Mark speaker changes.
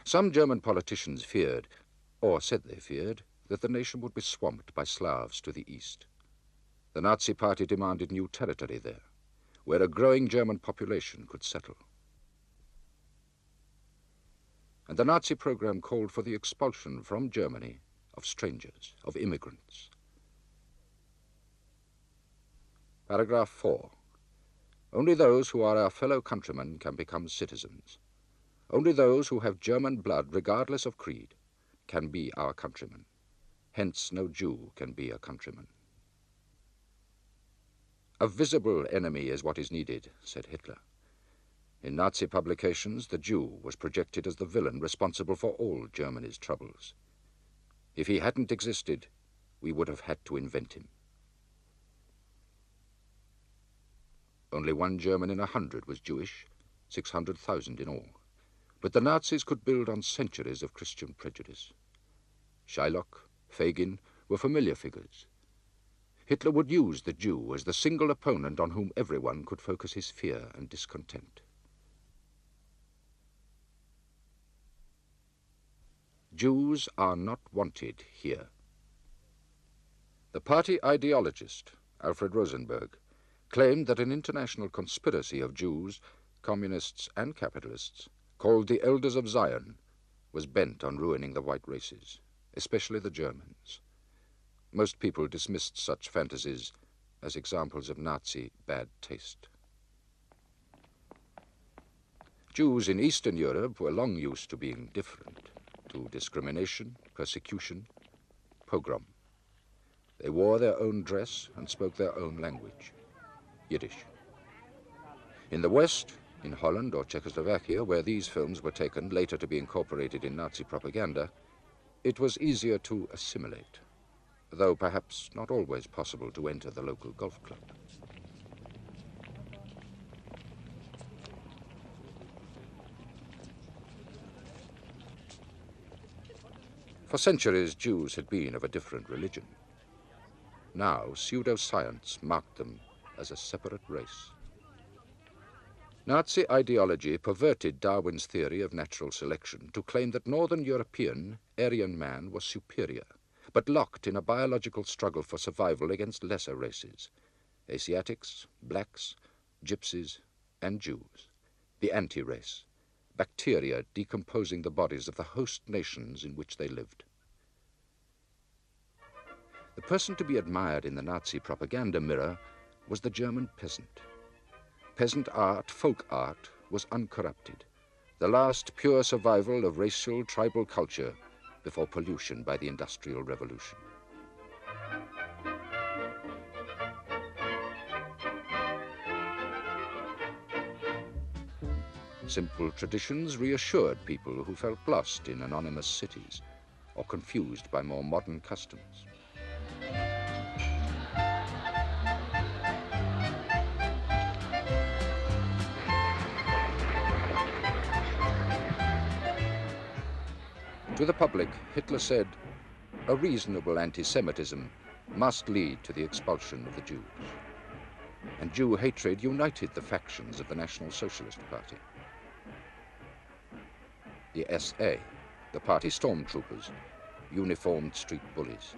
Speaker 1: Some German politicians feared, or said they feared, that the nation would be swamped by Slavs to the east. The Nazi Party demanded new territory there, where a growing German population could settle. And the Nazi program called for the expulsion from Germany of strangers, of immigrants. Paragraph 4. Only those who are our fellow countrymen can become citizens. Only those who have German blood, regardless of creed, can be our countrymen. Hence, no Jew can be a countryman. A visible enemy is what is needed, said Hitler. In Nazi publications, the Jew was projected as the villain responsible for all Germany's troubles. If he hadn't existed, we would have had to invent him. Only 1 German in 100 was Jewish, 600,000 in all. But the Nazis could build on centuries of Christian prejudice. Shylock, Fagin were familiar figures. Hitler would use the Jew as the single opponent on whom everyone could focus his fear and discontent. Jews are not wanted here. The party ideologist, Alfred Rosenberg, claimed that an international conspiracy of Jews, communists and capitalists, called the Elders of Zion, was bent on ruining the white races, especially the Germans. Most people dismissed such fantasies as examples of Nazi bad taste. Jews in Eastern Europe were long used to being different, to discrimination, persecution, pogrom. They wore their own dress and spoke their own language, Yiddish. In the West, in Holland or Czechoslovakia, where these films were taken later to be incorporated in Nazi propaganda, it was easier to assimilate, though perhaps not always possible to enter the local golf club. For centuries, Jews had been of a different religion. Now, pseudoscience marked them as a separate race. Nazi ideology perverted Darwin's theory of natural selection to claim that Northern European, Aryan man was superior, but locked in a biological struggle for survival against lesser races, Asiatics, blacks, gypsies, and Jews, the anti-race, bacteria decomposing the bodies of the host nations in which they lived. The person to be admired in the Nazi propaganda mirror was the German peasant. Peasant art, folk art, was uncorrupted, the last pure survival of racial, tribal culture before pollution by the Industrial Revolution. Simple traditions reassured people who felt lost in anonymous cities or confused by more modern customs. To the public, Hitler said, a reasonable anti-Semitism must lead to the expulsion of the Jews. And Jew hatred united the factions of the National Socialist Party. The SA, the party stormtroopers, uniformed street bullies.